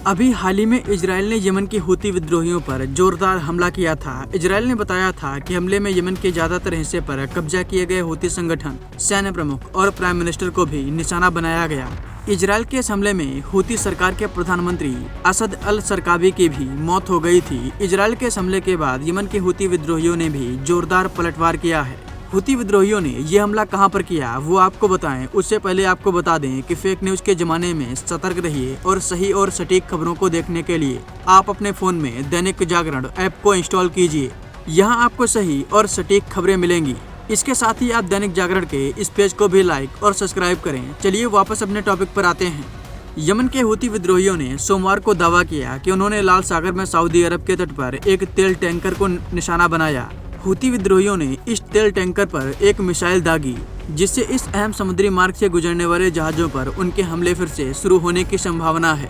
अभी हाल ही में इजराइल ने यमन के हूती विद्रोहियों पर जोरदार हमला किया था। इजराइल ने बताया था कि हमले में यमन के ज्यादातर हिस्से पर कब्जा किए गए हूती संगठन, सैन्य प्रमुख और प्राइम मिनिस्टर को भी निशाना बनाया गया। इजराइल के इस हमले में हूती सरकार के प्रधानमंत्री असद अल सरकावी की भी मौत हो गई थी। इजराइल के इस हमले के बाद यमन के हूती विद्रोहियों ने भी जोरदार पलटवार किया है। हूती विद्रोहियों ने ये हमला कहां पर किया वो आपको बताएं, उससे पहले आपको बता दें कि फेक न्यूज के जमाने में सतर्क रहिए और सही और सटीक खबरों को देखने के लिए आप अपने फोन में दैनिक जागरण ऐप को इंस्टॉल कीजिए। यहाँ आपको सही और सटीक खबरें मिलेंगी। इसके साथ ही आप दैनिक जागरण के इस पेज को भी लाइक और सब्सक्राइब करें। चलिए वापस अपने टॉपिक पर आते हैं। यमन के हूती विद्रोहियों ने सोमवार को दावा किया कि उन्होंने लाल सागर में सऊदी अरब के तट पर एक तेल टैंकर को निशाना बनाया। हूती विद्रोहियों ने इस तेल टैंकर पर एक मिसाइल दागी, जिससे इस अहम समुद्री मार्ग से गुजरने वाले जहाजों पर उनके हमले फिर से शुरू होने की संभावना है।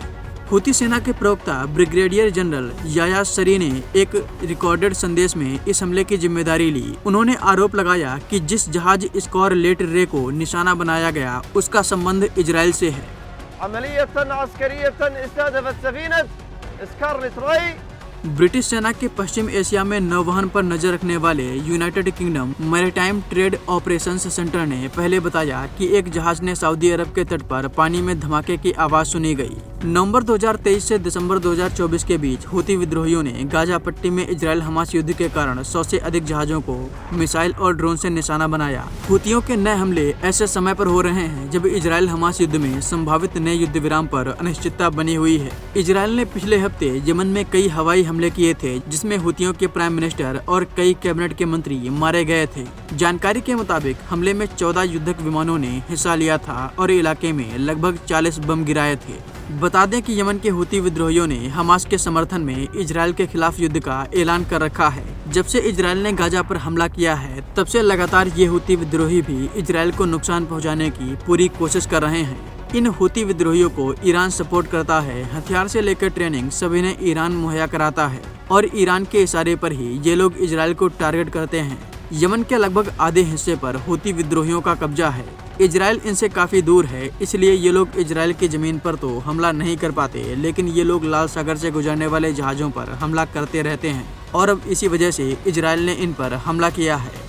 हूती सेना के प्रवक्ता ब्रिगेडियर जनरल याया सरी ने एक रिकॉर्डेड संदेश में इस हमले की जिम्मेदारी ली। उन्होंने आरोप लगाया कि जिस जहाज स्कॉरलेट रे को निशाना बनाया गया उसका संबंध इजराइल से है। ब्रिटिश सेना के पश्चिम एशिया में नौवहन पर नजर रखने वाले United kingdom maritime trade operations centre ने पहले बताया कि एक जहाज ने सऊदी अरब के तट पर पानी में धमाके की आवाज सुनी गई। नवंबर 2023 से दिसंबर 2024 के बीच हूती विद्रोहियों ने गाजा पट्टी में इजराइल हमास युद्ध के कारण 100 से अधिक जहाजों को मिसाइल और ड्रोन से निशाना बनाया। हूतियों के नए हमले ऐसे समय पर हो रहे हैं जब इजराइल हमास युद्ध में संभावित नए युद्ध विराम पर अनिश्चितता बनी हुई है। इजराइल ने पिछले हफ्ते यमन में कई हवाई हमले किए थे, जिसमें हूतियों के प्राइम मिनिस्टर और कई कैबिनेट के मंत्री मारे गए थे। जानकारी के मुताबिक हमले में 14 युद्धक विमानों ने हिस्सा लिया था और इलाके में लगभग 40 बम गिराए थे। बता दें कि यमन के हूती विद्रोहियों ने हमास के समर्थन में इजराइल के खिलाफ युद्ध का ऐलान कर रखा है। जब से इजराइल ने गाजा पर हमला किया है तब से लगातार ये हूती विद्रोही भी इजराइल को नुकसान पहुंचाने की पूरी कोशिश कर रहे हैं। इन हूती विद्रोहियों को ईरान सपोर्ट करता है। हथियार से लेकर ट्रेनिंग सभी ने ईरान मुहैया कराता है और ईरान के इशारे पर ही ये लोग इजराइल को टारगेट करते हैं। यमन के लगभग आधे हिस्से पर हूती विद्रोहियों का कब्जा है। इजराइल इनसे काफी दूर है, इसलिए ये लोग इजराइल की जमीन पर तो हमला नहीं कर पाते, लेकिन ये लोग लाल सागर से गुजरने वाले जहाजों पर हमला करते रहते हैं और अब इसी वजह से इजराइल ने इन पर हमला किया है।